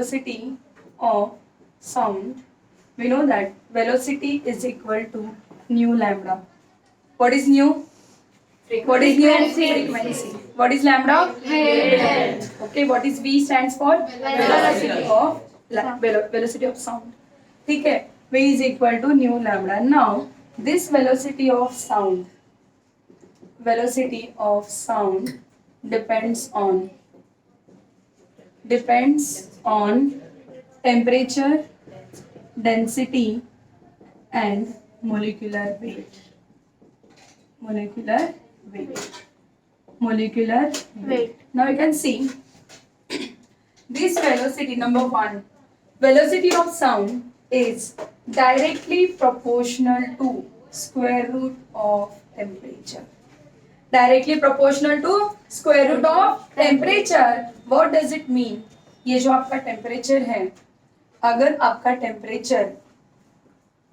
velocity of sound, we know that velocity is equal to nu lambda. What is nu? What is nu? Frequency. What is lambda? Wavelength. Okay, what is V stands for? Velocity of sound. ठीक है, V is equal to nu lambda. Now, this velocity of sound depends on temperature, density, and molecular weight. Molecular weight. Now you can see this velocity, number one, velocity of sound is directly proportional to square root of temperature. Directly proportional to square root of temperature. What does it mean? ये जो आपका temperature है, अगर आपका temperature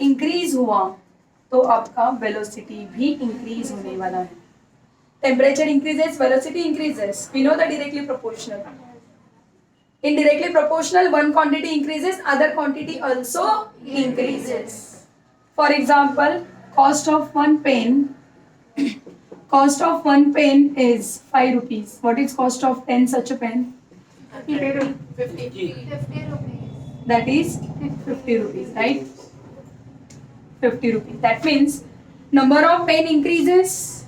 increase हुआ तो आपका velocity भी इंक्रीज होने वाला है. Temperature increases, velocity increases. We know the directly proportional. In directly proportional, one quantity increases, other quantity also increases. For example, cost of one pen is 5 rupees. What is cost of 10 such a pen? 50 That is 50 rupees, right? 50 rupees. That means number of pen increases,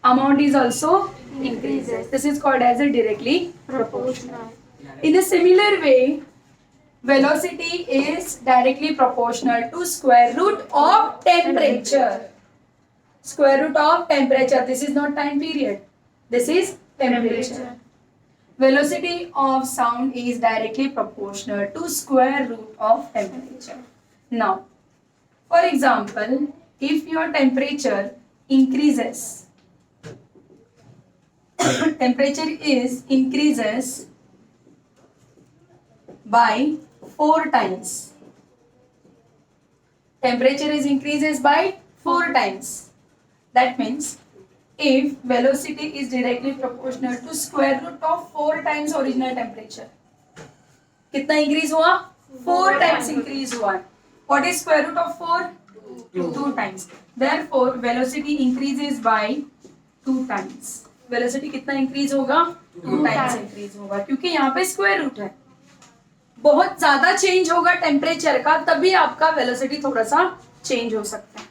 amount is also increases. This is called as a directly proportional. In a similar way, velocity is directly proportional to square root of temperature. Square root of temperature. This is not time period. This is temperature. Velocity of sound is directly proportional to square root of temperature. Now, for example, if your temperature increases, increases by 4 times. Temperature increases by 4 times. That means if velocity is directly proportional to square root of 4 times original temperature, कितना increase हुआ? 4 times increase हुआ. What is square root of 4? 2 times. Therefore, velocity increases by 2 times. Velocity कितना increase होगा? 2 times increase होगा, क्योंकि यहाँ पे square root है. बहुत ज्यादा चेंज होगा टेम्परेचर का, तभी आपका वेलोसिटी थोड़ा सा चेंज हो सकता है.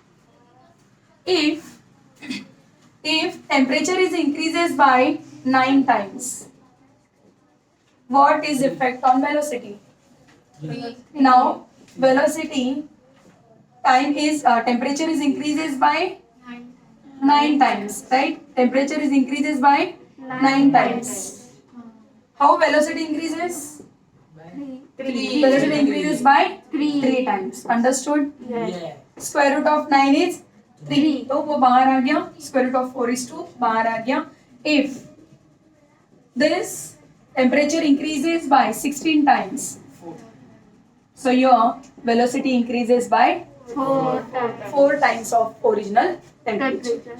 If temperature is increases by 9 times, what is effect on velocity? Now velocity time is temperature is increases by 9 times, right? Temperature is increases by 9 times. How velocity increases? 3. Velocity increases by 3 times. Understood? Yes. Square root of 9 is 3. तो वो बाहर आ गया. Square root of 4 is 2. बाहर आ गया. If this temperature increases by 16 times, so your velocity increases by 4 times of original temperature.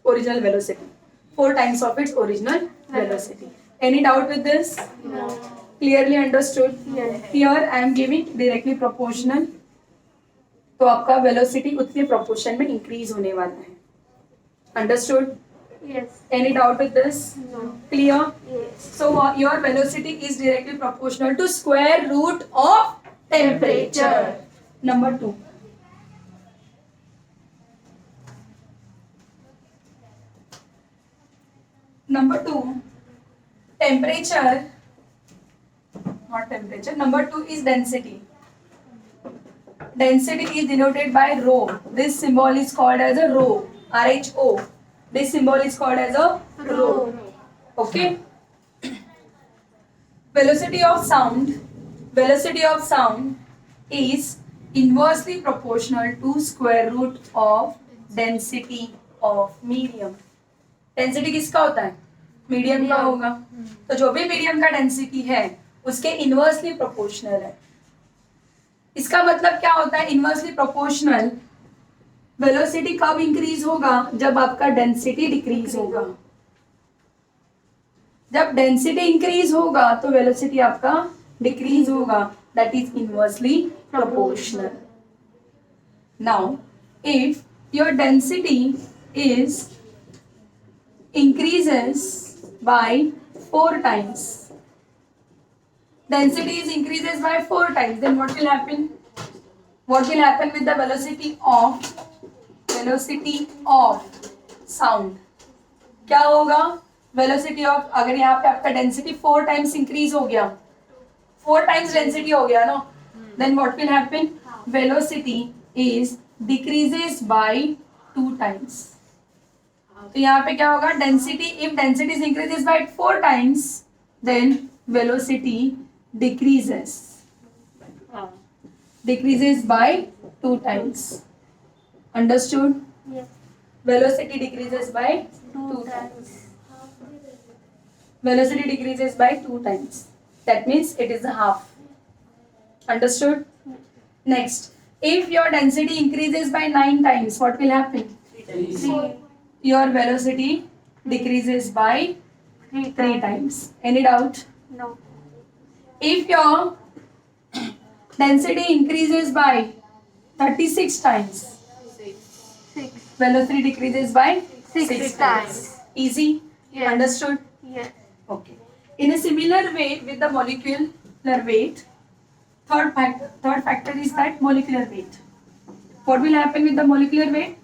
Original velocity. 4 times of its original velocity. Any doubt with this? No. Clearly understood? Yes. Here I am giving directly proportional. तो आपका velocity उतने proportion में increase होने वाला है. Understood? Yes. Any doubt with this? No. Clear? Yes. So your velocity is directly proportional to square root of temperature. Number 2. Number 2, temperature, not temperature. Number 2 is density. Density is denoted by rho. This symbol is called as a rho. RHO. This symbol is called as a rho. Okay. Velocity of sound is inversely proportional to square root of density of medium. Density किसका होता है? Medium का होगा. तो जो भी medium का density है उसके इनवर्सली प्रोपोर्शनल है. इसका मतलब क्या होता है? इनवर्सली प्रोपोर्शनल वेलोसिटी कब इंक्रीज होगा? जब आपका डेंसिटी डिक्रीज होगा. जब डेंसिटी इंक्रीज होगा तो वेलोसिटी आपका decrease होगा, that is inversely proportional. Now, if your density is increases by 4 times, density is increases by 4 times, then what will happen? What will happen with the velocity of sound? क्या होगा? Velocity of, अगर यहाँ पे आपका density 4 times increase हो गया, 4 times density हो गया ना, then what will happen? Velocity is decreases by 2 times. तो यहाँ पे क्या होगा? Density, if density is increases by 4 times, then velocity decreases by 2 times. Understood? Yes. Velocity decreases by 2 times. Velocity decreases by 2 times. That means it is a half. Understood? Next, if your density increases by 9 times, what will happen? 3. Your velocity decreases by 3 times. Any doubt? No. If your density increases by 36 times, 6. velocity decreases by 6 times. Easy? Yes. Understood? Yes. Okay. In a similar way with the molecular weight, third factor is that molecular weight. What will happen with the molecular weight?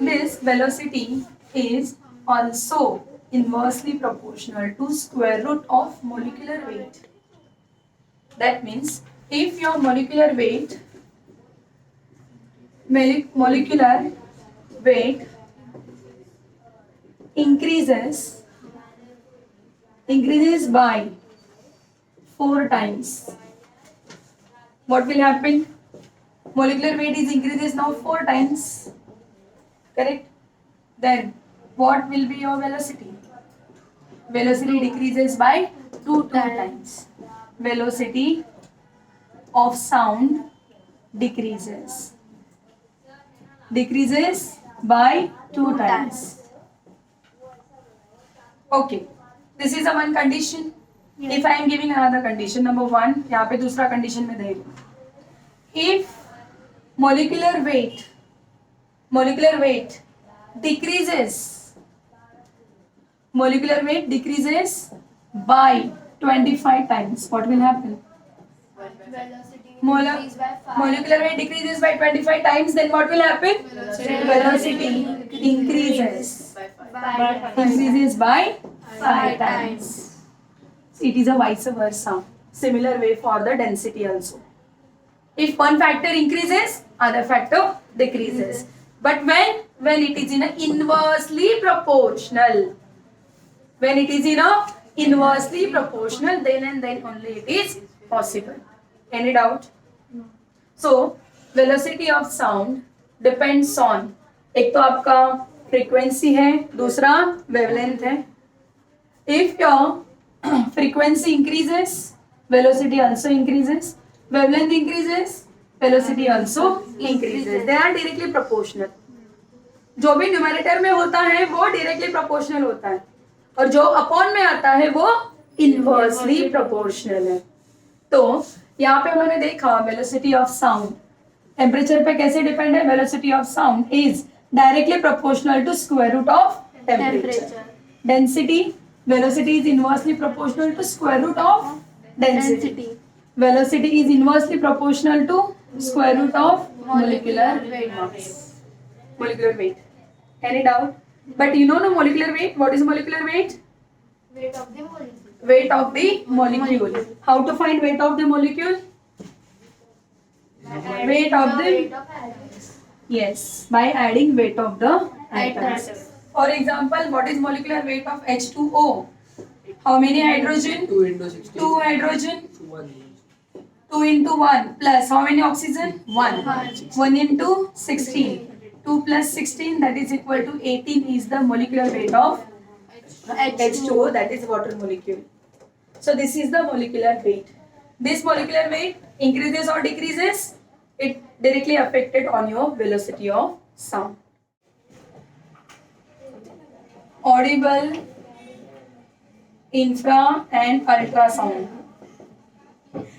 This velocity is also inversely proportional to square root of molecular weight. That means if your molecular weight increases by 4 times, what will happen? Molecular weight is increases now 4 times, correct? Then what will be your velocity? Velocity decreases by 2 times. Velocity of sound decreases by 2 times. Okay, this is a one condition. Yes. If I am giving another condition, number 1, यहाँ पे दूसरा condition में देगा. If molecular weight decreases by 25 times, what will happen? Molecular weight decreases by 25 times, then what will happen? Velocity increases by 5 times. It is a vice versa. Similar way for the density also. If one factor increases, other factor decreases. But when it is in a inversely proportional, then and then only it is possible. Any doubt? So velocity of sound depends on, एक तो आपका frequency है, दूसरा wavelength है. If your frequency increases, velocity also increases. Wavelength increases, velocity also increases. They are directly proportional. जो भी numerator में होता है वो डायरेक्टली प्रोपोर्शनल होता है, और जो अपॉन में आता है वो इनवर्सली प्रोपोर्शनल है. तो यहाँ पे उन्होंने देखा वेलोसिटी ऑफ साउंड टेम्परेचर पे कैसे डिपेंड है. Velocity of sound is directly proportional to square root of temperature. Density, velocity is inversely proportional to square root of density. Velocity is inversely proportional to square root of molecular mass. Molecular weight. Any doubt? But you know the molecular weight. What is molecular weight? Weight of the molecule. Weight of the molecule. How to find weight of the molecule? Weight of the atoms. Yes, by adding weight of the atoms. Atoms. For example, what is molecular weight of H2O? How many hydrogen? 2 into 16. 2 hydrogen. 1. 2 into 1 plus how many oxygen? 1. 1 into 16. 2 plus 16, that is equal to 18 is the molecular weight of H2O, that is water molecule. So this is the molecular weight. This molecular weight increases or decreases, it directly affected on your velocity of sound. Audible, infra and ultrasound.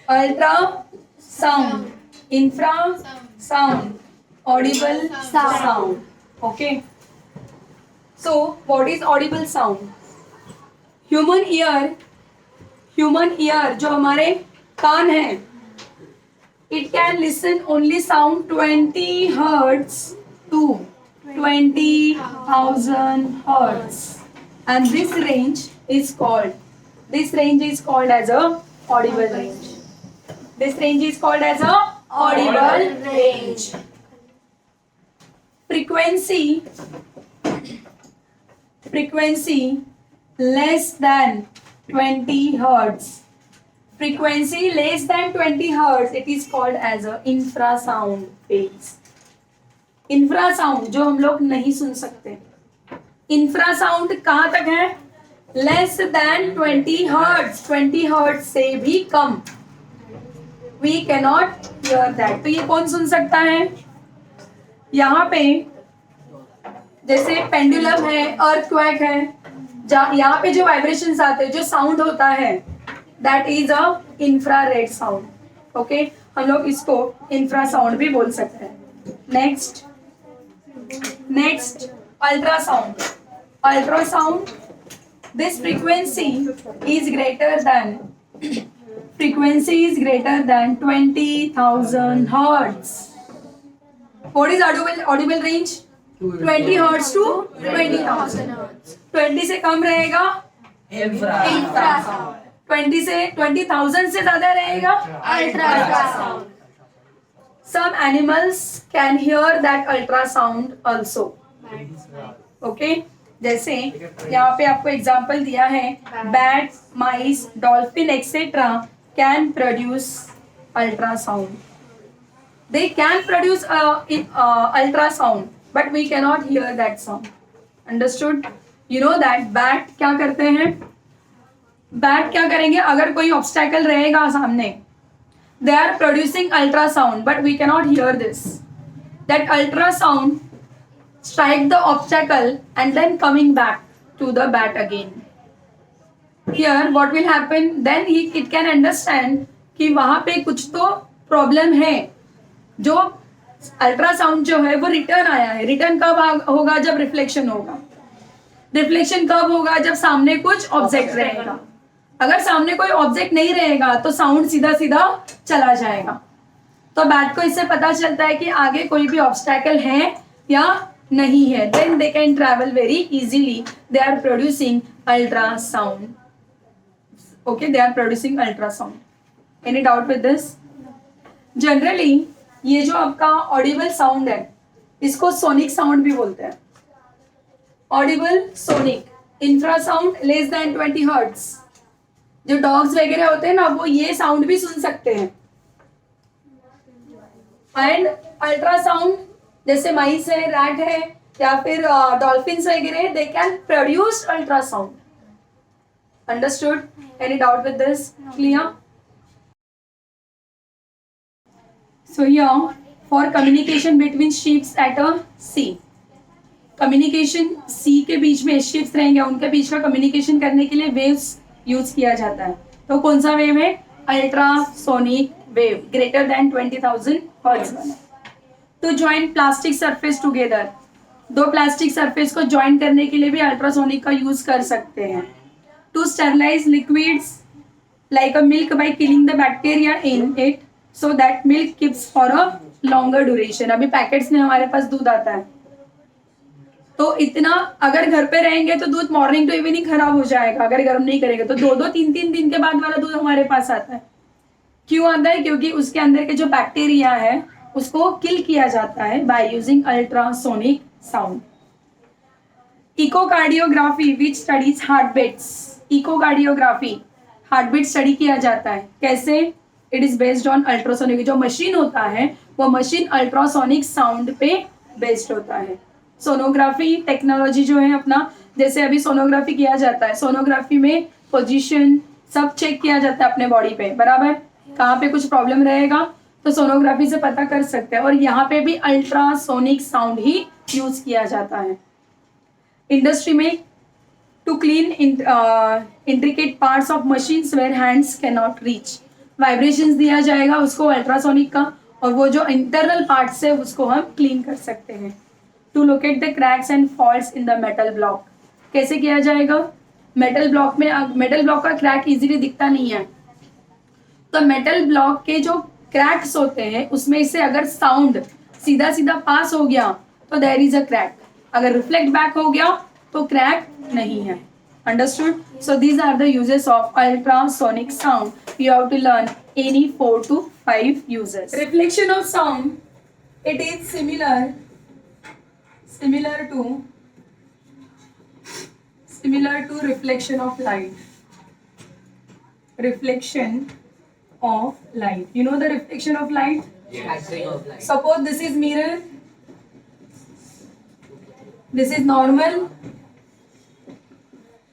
ultrasound, infrasound, audible sound. Okay. So what is audible sound? Human ear जो हमारे कान है, it can listen only sound 20 hertz to 20,000 hertz, and this range is called as a audible range. This range is called as a audible range. Frequency less than 20 hertz. Frequency less than 20 hertz, it is called as a infrasound phase. Infrasound जो हम लोग नहीं सुन सकते. Infrasound कहाँ तक है? Less than 20 hertz. 20 hertz से भी कम. We cannot hear that. तो ये कौन सुन सकता है? यहाँ पे जैसे पेंडुलम है, अर्थक्वेक है, यहाँ पे जो वाइब्रेशंस आते हैं, जो साउंड होता है, that is a infrared sound. Okay, हम लोग इसको इंफ्रासाउंड भी बोल सकते हैं. Next ultrasound. This frequency is greater than 20,000 hertz. What is audible range? 20 hertz to 20,000 hertz. 20 से कम रहेगा इंफ्रासाउंड. 20,000 से ज्यादा रहेगा ultrasound. Some animals can hear that ultrasound also. Okay, जैसे यहाँ पे आपको एग्जाम्पल दिया है, bat, mice, dolphin etcetera can produce ultrasound. They can produce ultrasound, but we cannot hear that sound. Understood? You know that bat क्या करते हैं? Bat क्या करेंगे? अगर कोई obstacle रहेगा सामने, they are producing ultrasound, but we cannot hear this. That ultrasound strike the obstacle and then coming back to the bat again. Here what will happen? Then it can understand कि वहां पे कुछ तो problem है. जो ultrasound जो है वो रिटर्न आया है. रिटर्न कब होगा? जब रिफ्लेक्शन होगा. रिफ्लेक्शन कब होगा? जब सामने कुछ ऑब्जेक्ट रहेगा. अगर सामने कोई ऑब्जेक्ट नहीं रहेगा तो साउंड सीधा सीधा चला जाएगा. तो बैट को इससे पता चलता है कि आगे कोई भी ऑब्स्टैकल है या नहीं है. Then they can travel very easily. They are producing ultrasound. Okay, they are producing ultrasound. Any doubt with this? Generally, ये जो आपका ऑडिबल साउंड है, इसको सोनिक साउंड भी बोलते हैं. Audible, sonic. Infrasound less than 20 hertz. जो डॉग्स वगैरह होते हैं ना, वो ये साउंड भी सुन सकते हैं. एंड अल्ट्रासाउंड जैसे माइस है, रैट है या फिर डॉल्फिन्स वगैरह, they can produce ultrasound. Understood? Any doubt with this? Clear? So here, for communication between ships at a sea, communication sea के बीच में ships रहेंगे, उनके बीच का communication करने के लिए waves use किया जाता है. तो कौन सा wave है? Ultrasonic wave, greater than 20,000 hertz. To join plastic surface together, दो plastic surface को join करने के लिए भी ultrasonic का use कर सकते हैं. To sterilize liquids like a milk by killing the bacteria in it, so that milk keeps for a longer duration. अभी पैकेट्स में हमारे पास दूध आता है, तो इतना अगर घर पे रहेंगे तो दूध मॉर्निंग टू इवनिंग खराब हो जाएगा अगर गर्म नहीं करेंगे. तो 2-3 दिन के बाद वाला दूध हमारे पास आता है. क्यों आता है? क्योंकि उसके अंदर के जो बैक्टीरिया है उसको किल किया जाता है by using ultrasonic sound. Echocardiography which studies heart beats. Echocardiography heart beat study किया जाता है. कैसे? It is based on ultrasonic. जो मशीन होता है वो मशीन अल्ट्रासोनिक साउंड पे बेस्ड होता है. सोनोग्राफी टेक्नोलॉजी जो है अपना, जैसे अभी सोनोग्राफी किया जाता है, सोनोग्राफी में पोजीशन सब चेक किया जाता है अपने बॉडी पे, बराबर. कहाँ पे कुछ प्रॉब्लम रहेगा तो सोनोग्राफी से पता कर सकते हैं. और यहाँ पे भी अल्ट्रासोनिक साउंड ही यूज किया जाता है. इंडस्ट्री में to clean intricate parts of machines where hands cannot reach. Vibrations दिया जाएगा उसको अल्ट्रासोनिक का, और वो जो इंटरनल पार्ट्स है उसको हम क्लीन कर सकते हैं. To locate the cracks and faults in the metal block. कैसे किया जाएगा? मेटल ब्लॉक में, मेटल ब्लॉक का क्रैक इजीली दिखता नहीं है, तो मेटल ब्लॉक के जो क्रैक्स होते हैं उसमें से अगर साउंड सीधा सीधा पास हो गया तो देयर इज अ क्रैक. अगर रिफ्लेक्ट बैक हो गया तो क्रैक नहीं है. Understood? So these are the uses of ultrasonic sound. You have to learn any 4 to 5 uses. Reflection of sound. It is similar to reflection of light. Reflection of light. You know the reflection of light? Yes. Suppose this is mirror. This is normal.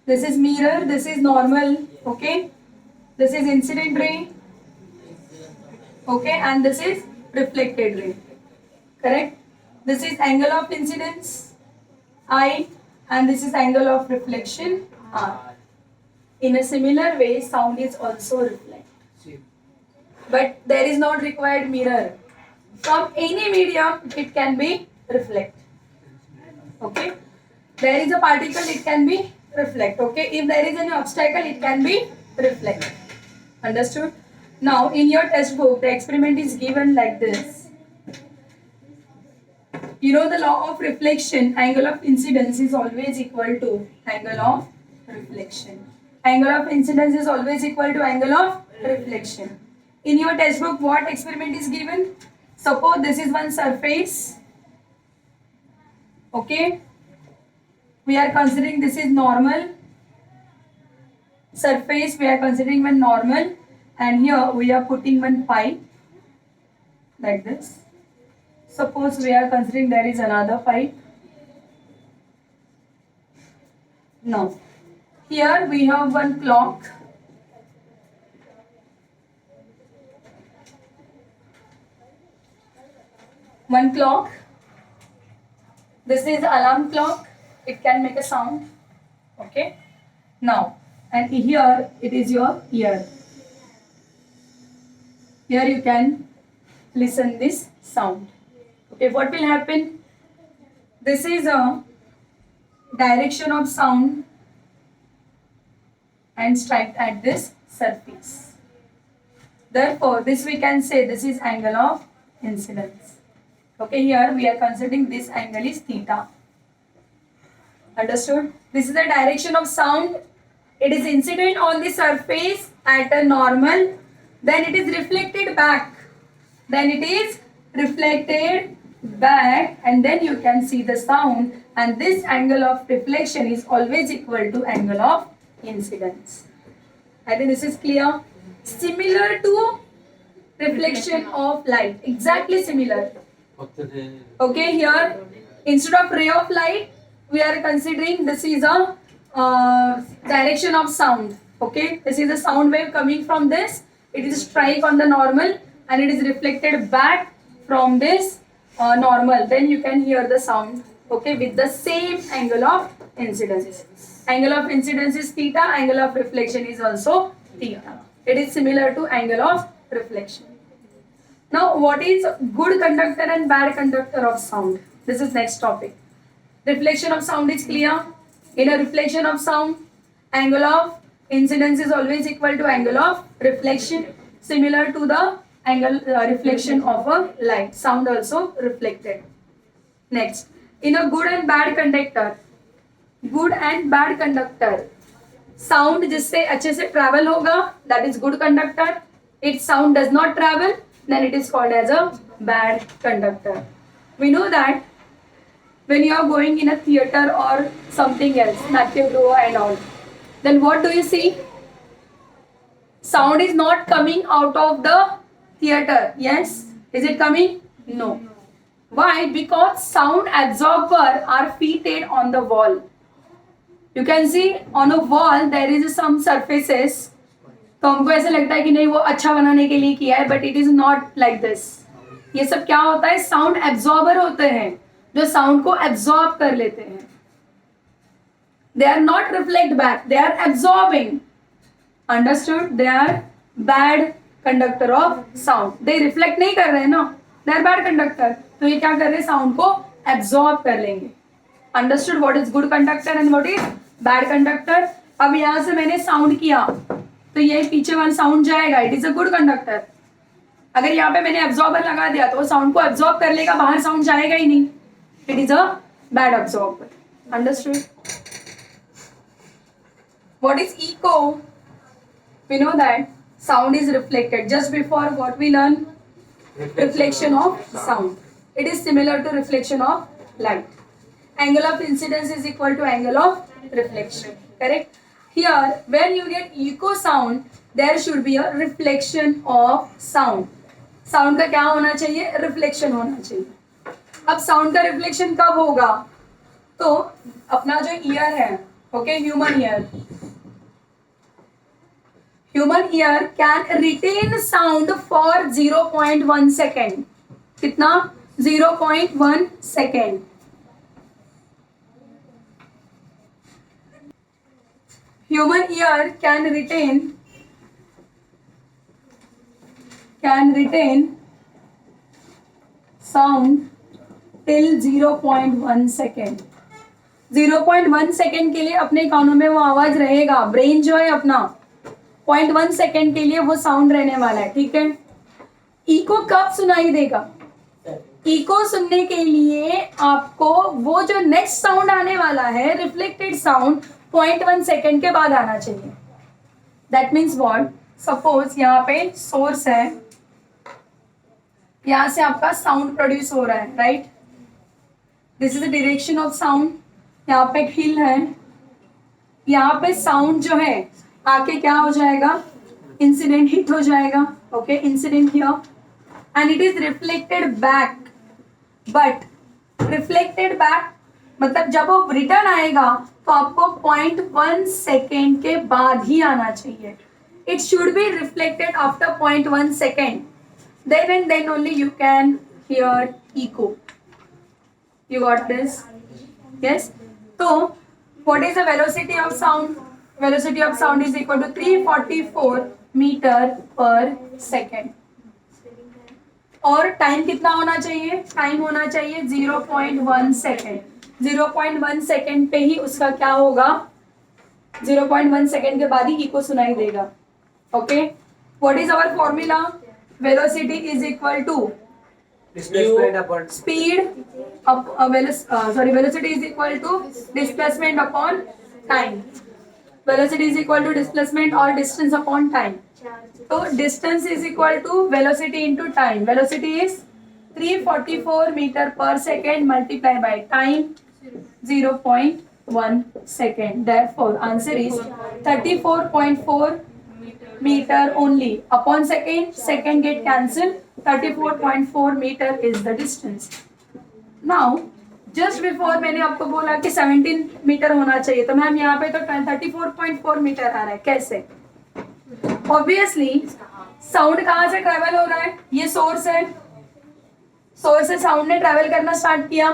This is mirror, this is normal, okay? This is incident ray, okay? And this is reflected ray, correct? This is angle of incidence, I, and this is angle of reflection, R. In a similar way, sound is also reflected. But there is not required mirror. From any medium, it can be reflected, okay? There is a particle, it can be reflect, okay? If there is any obstacle, it can be reflect. Understood? Now in your textbook the experiment is given like this. You know the law of reflection, angle of incidence is always equal to angle of reflection. Angle of incidence is always equal to angle of reflection. In your textbook what experiment is given? Suppose this is one surface, okay? We are considering this is normal surface, we are considering one normal, and here we are putting one pipe like this. Suppose we are considering there is another pipe. Now here we have one clock, this is alarm clock, it can make a sound, okay? Now, and here it is your ear. Here you can listen this sound. Okay, what will happen? This is a direction of sound and strike at this surface. Therefore, this we can say this is angle of incidence. Okay, here we are considering this angle is theta. Understood? This is the direction of sound. It is incident on the surface at a normal. Then it is reflected back. And then you can see the sound. And this angle of reflection is always equal to angle of incidence. I think this is clear. Similar to reflection of light. Exactly similar. Okay, here instead of ray of light, we are considering this is a direction of sound. Okay, this is a sound wave coming from this. It is strike on the normal and it is reflected back from this normal. Then you can hear the sound. Okay, with the same angle of incidence. Angle of incidence is theta. Angle of reflection is also theta. It is similar to angle of reflection. Now, what is good conductor and bad conductor of sound? This is next topic. Reflection of sound is clear. In a reflection of sound, angle of incidence is always equal to angle of reflection, similar to the angle reflection of a light. Sound also reflected. Next, in a good and bad conductor, sound जिससे अच्छे से travel होगा, that is good conductor. Its sound does not travel, then it is called as a bad conductor. We know that when you are going in a theater or something else, Natyagruha and all, then what do you see? Sound is not coming out of the theater. Yes? Is it coming? No. Why? Because sound absorber are fitted on the wall. You can see on a wall there is some surfaces. तो हमको ऐसे लगता है कि नहीं वो अच्छा बनाने के लिए किया है, but it is not like this. ये सब क्या होता है? साउंड एब्जॉर्बर होते हैं जो साउंड को एब्जॉर्ब कर लेते हैं. They are not reflect back. They are absorbing. Understood? They are bad conductor of sound. They reflect नहीं कर रहे हैं ना, दे आर बैड कंडक्टर. तो ये क्या कर रहे हैं, साउंड को एब्जॉर्ब कर लेंगे. Understood what is good conductor and what is bad conductor. अब यहां से मैंने साउंड किया तो ये पीछे वाला साउंड जाएगा, it is a good conductor. अगर यहाँ पे मैंने एब्जॉर्बर लगा दिया तो साउंड को एब्जॉर्ब कर लेगा, बाहर साउंड जाएगा ही नहीं, it is a bad absorber. Understood. What is echo? We know that sound is reflected. Just before what we learn? Reflection of sound. It is similar to reflection of light. Angle of incidence is equal to angle of reflection. Correct? Here, when you get echo sound, there should be a reflection of sound. Sound का क्या होना चाहिए? Reflection होना चाहिए. अब sound का reflection कब होगा? तो अपना जो ear है, okay, human ear. Human ear can retain sound for 0.1 second. कितना? 0.1 second. Human ear can retain sound till 0.1 second. 0.1 second के लिए अपने कानों में वो आवाज रहेगा. ब्रेन जो है अपना 0.1 सेकेंड के लिए वो साउंड रहने वाला है. ठीक है. इको कब सुनाई देगा? इको सुनने के लिए आपको वो जो नेक्स्ट साउंड आने वाला है, रिफ्लेक्टेड साउंड, 0.1 सेकेंड के बाद आना चाहिए. That means what? सपोज यहाँ पे सोर्स है, यहाँ से आपका साउंड प्रोड्यूस हो रहा है, right? This is the direction of sound. यहाँ पे एक हिल है, यहाँ पे साउंड जो है आके क्या हो जाएगा? इंसिडेंट हिट हो जाएगा. Okay, incident here and it is reflected back. But reflected back मतलब जब वो रिटर्न आएगा तो आपको 0.1 सेकेंड के बाद ही आना चाहिए. It should be reflected after 0.1 second. Then and then only you can hear echo. You got this? Yes? So, what is the velocity of sound? Velocity of sound is equal to 344 meter per second. और time कितना होना चाहिए? Time होना चाहिए 0.1 second. 0.1 second पे ही उसका क्या होगा? 0.1 सेकेंड के बाद ही इको सुनाई देगा. Okay, what is our formula? Velocity is equal to displacement upon speed velocity is equal to displacement upon time. Velocity is equal to displacement or distance upon time. So distance is equal to velocity into time. Velocity is 344 meter per second multiplied by time 0.1 second. Therefore answer is 34.4 meter only. Upon second get cancelled. 34.4 meter is the distance. Now just before मैंने आपको बोला कि 17 metre होना चाहिए, तो ma'am यहाँ पे तो 34.4 मीटर आ रहा है. कैसे? ऑब्वियसली साउंड कहाँ से ट्रेवल हो रहा है? ये सोर्स है, सोर्स से साउंड ने ट्रेवल करना स्टार्ट किया.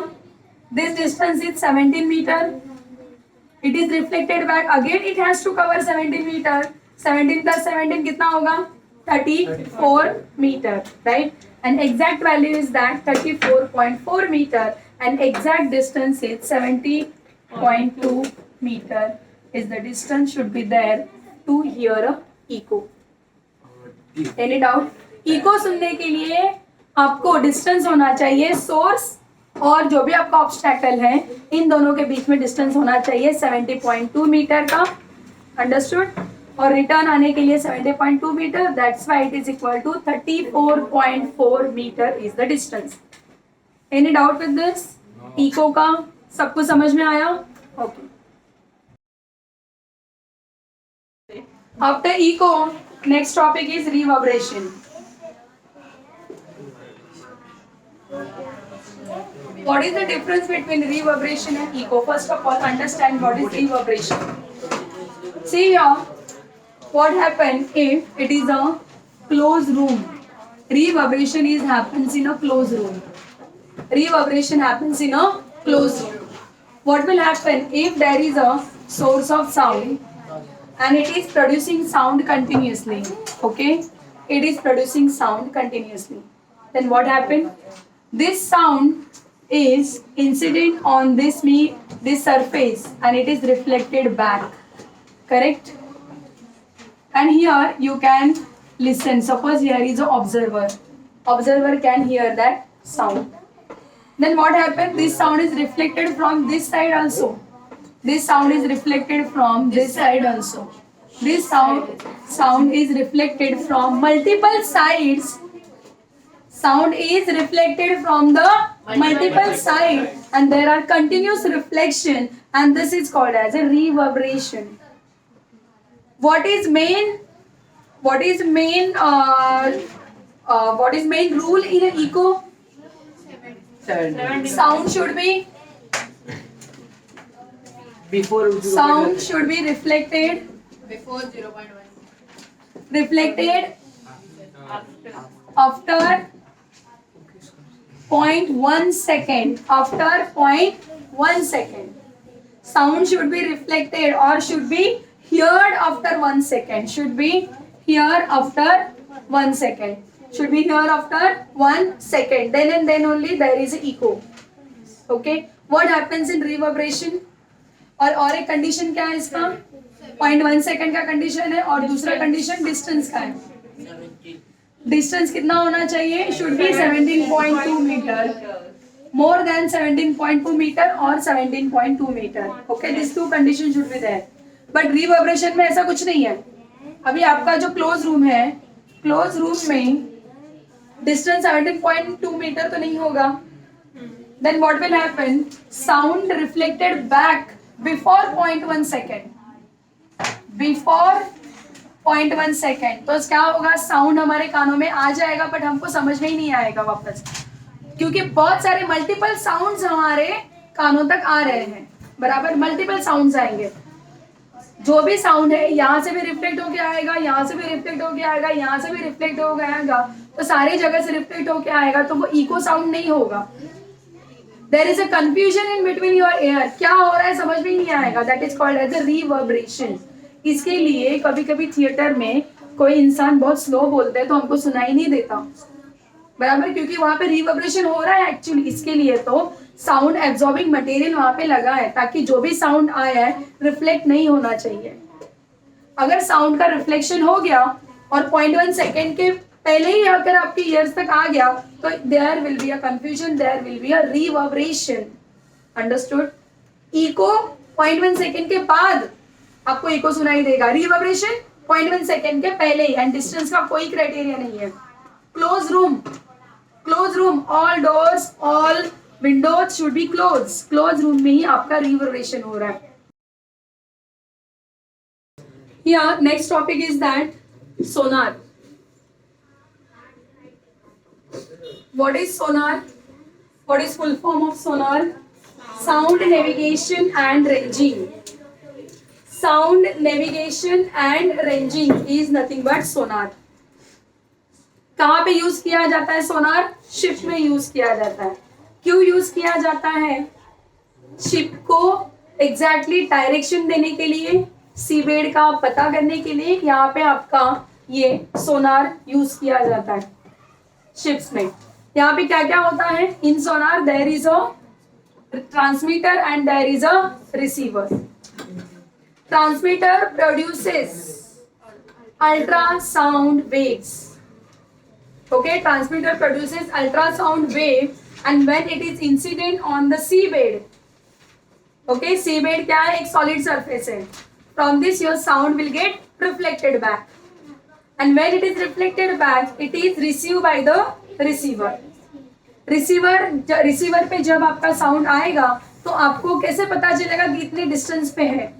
This distance is 17 metre. It is reflected back again. It has to cover 17 metre. 17 plus 17 कितना होगा? 34 meter, right? And exact value is that 34.4 meter and exact distance is 70.2 meter is the distance should be there to hear a echo. Any doubt? Echo सुनने के लिए आपको distance होना चाहिए. Source और जो भी आपका obstacle है, इन दोनों के बीच में distance होना चाहिए 70.2 meter का. Understood? और रिटर्न आने के लिए 70.2 metre. That's why it is equal to 34.4 metre is the distance. Any doubt with this? Echo का सबको समझ में आया? Okay. After echo next topic is reverberation. What is the difference between reverberation and echo? First of all, understand what is reverberation. See here, what happens if it is a closed room? Reverberation happens in a closed room. Reverberation happens in a closed room. What will happen if there is a source of sound and it is producing sound continuously? Okay, it is producing sound continuously. Then what happened? This sound is incident on this surface and it is reflected back. Correct? And here you can listen. Suppose here is an observer. Observer can hear that sound. Then what happened? This sound is reflected from this side also. This sound is reflected from this side also. This sound is reflected from multiple sides. Sound is reflected from the multiple side and there are continuous reflection and this is called as a reverberation. What is main rule in an echo? Sound should be reflected Before 0.1. reflected after 0.1 second. After 0.1 second. Sound should be reflected or should be heard after 1 second. Should be heard after 1 second. Should be heard after 1 second. Then and then only there is an echo. Okay. What happens in reverberation? और एक condition क्या है इसका? 0.1 second का condition है और दूसरा condition distance का है. डिस्टेंस कितना होना चाहिए? Should be 17.2 metre. More than 17.2 metre और 17.2 metre. Okay, this two condition should be there. But reverberation में ऐसा कुछ नहीं है. अभी आपका जो क्लोज रूम है, क्लोज रूम में डिस्टेंस 17.2 मीटर तो नहीं होगा. Then what will happen? Sound reflected back before 0.1 second. Before 0.1 second. तो क्या होगा? साउंड हमारे कानों में आ जाएगा बट हमको समझ में ही नहीं आएगा वापस, क्योंकि बहुत सारे मल्टीपल साउंड्स हमारे कानों तक आ रहे हैं. बराबर मल्टीपल साउंड्स आएंगे. जो भी साउंड है यहाँ से भी रिफ्लेक्ट होके आएगा, यहाँ से भी रिफ्लेक्ट होके आएगा, यहाँ से भी रिफ्लेक्ट होके आएगा, तो सारी जगह से रिफ्लेक्ट होके आएगा, तो वो इको साउंड नहीं होगा. There is a confusion in between your ear. क्या हो रहा है समझ में नहीं आएगा. That is called as a reverberation. इसके लिए कभी कभी थिएटर में कोई इंसान बहुत स्लो बोलते हैं तो हमको सुनाई नहीं देता. बराबर, क्योंकि वहाँ पे रिवर्बरेशन हो रहा है एक्चुअली. इसके लिए तो साउंड एब्जॉर्बिंग मटेरियल वहाँ पे लगा है ताकि जो भी साउंड आया है रिफ्लेक्ट नहीं होना चाहिए. अगर साउंड का रिफ्लेक्शन हो गया और 0.1 सेकेंड के पहले ही अगर आपके ईयर्स तक आ गया तो there will be a confusion, there will be a reverberation. Understood? Echo 0.1 second के बाद आपको इको सुनाई देगा. रिवर्बरेशन 0.1 सेकेंड के पहले ही. एंड डिस्टेंस का कोई क्राइटेरिया नहीं है. Close room all doors all Windows should be close. Close room में ही आपका रिवर्बरेशन हो रहा है. Here next topic is that sonar. What is sonar? What is full form of sonar? Sound navigation and ranging. Sound navigation and ranging is nothing but sonar. कहाँ पे use किया जाता है सोनार? शिप में यूज किया जाता है. क्यों यूज किया जाता है? शिप को एग्जैक्टली डायरेक्शन देने के लिए, सीबेड का पता करने के लिए यहाँ पे आपका ये सोनार यूज किया जाता है शिप्स में. यहाँ पे क्या क्या होता है? In sonar there is a transmitter and there is a receiver. Transmitter produces ultrasound waves. Okay, transmitter produces ultrasound wave and when it is incident on the seabed. Okay, seabed क्या है? एक solid surface है. From this your sound will get reflected back. And when it is reflected back, it is received by the receiver. Receiver पे जब आपका sound आएगा तो आपको कैसे पता चलेगा कि कितने डिस्टेंस पे है?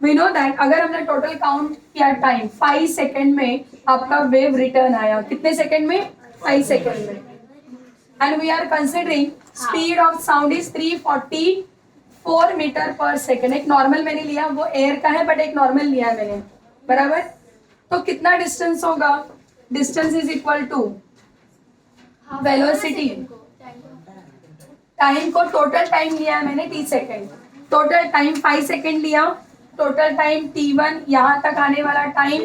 We know that अगर हमने टोटल काउंट किया टाइम 5 सेकेंड में आपका वेव रिटर्न आया. कितने सेकेंड में? 5 सेकेंड में. And we are considering speed of sound is 344 metre पर सेकेंड. एक नॉर्मल मैंने लिया, वो एयर का है बट एक नॉर्मल लिया है मैंने. बराबर, तो कितना डिस्टेंस होगा? Distance is equal to velocity. Time को टोटल टाइम लिया है मैंने t second. Total time 5 second लिया. टोटल टाइम t1 यहाँ तक आने वाला टाइम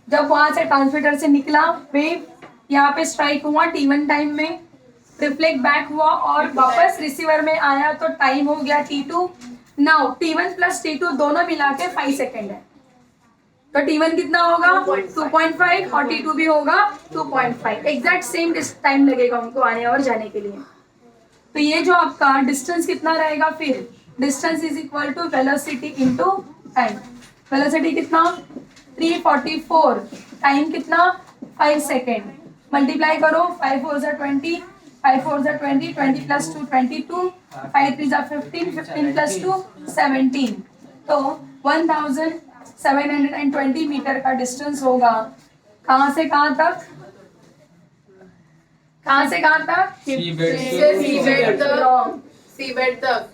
जब वहां से ट्रांसमीटर से निकला वेव यहाँ पे स्ट्राइक हुआ T1 टाइम में, रिफ्लेक्ट बैक हुआ और वापस रिसीवर में आया तो टाइम हो गया T2। Now T1 plus T2 दोनों मिला के 5 सेकेंड है, तो T1 कितना होगा 2.5 और T2 भी होगा 2.5। एग्जैक्ट सेम टाइम लगेगा उनको आने और जाने के लिए। तो ये जो आपका डिस्टेंस कितना रहेगा, फिर distance is equal to velocity into time. Velocity कितना 344, टाइम कितना 5 सेकेंड, मल्टीप्लाई करो 5 4 जा 20, 5 4 जा 20, 20 प्लस 2 22, 5 3 जा 15, 15 प्लस 2 17। तो 1720 मीटर का डिस्टेंस होगा कहाँ से कहाँ तक, कहाँ से कहाँ तक, सीबेड तक, सीबेड तक,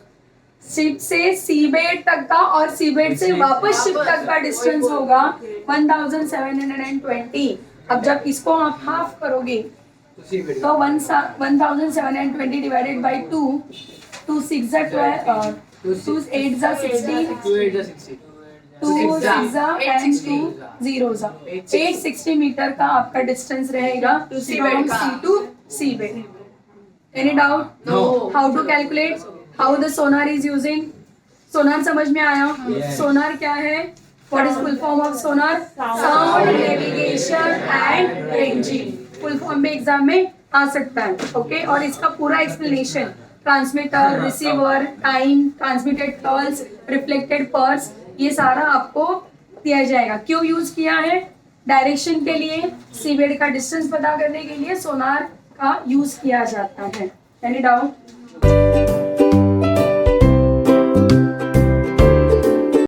शिप से सीबेड तक का और सीबेड से वापस शिप तक का डिस्टेंस होगा 1720। अब जब इसको आप हाफ करोगे तो 1720 डिवाइडेड बाई 2, 2 6 जा 12, 2 8 जा 16, 2 6 जा and 2 0 जा 860 मीटर का आपका डिस्टेंस रहेगा सीबेड का। Sea to seabed. Any doubt? No. How to calculate, how the sonar is using? Sonar समझ में आया? सोनार क्या है? What is full form of sonar? Sound navigation and ranging. Full form में एग्जाम में आ सकता है, ओके। और इसका पूरा explanation, transmitter, receiver, time, transmitted pulse, reflected pulse, ये सारा आपको दिया जाएगा। क्यों यूज किया है? डायरेक्शन के लिए, सीबेड का डिस्टेंस पता करने के लिए सोनार का यूज किया जाता है। Any doubt?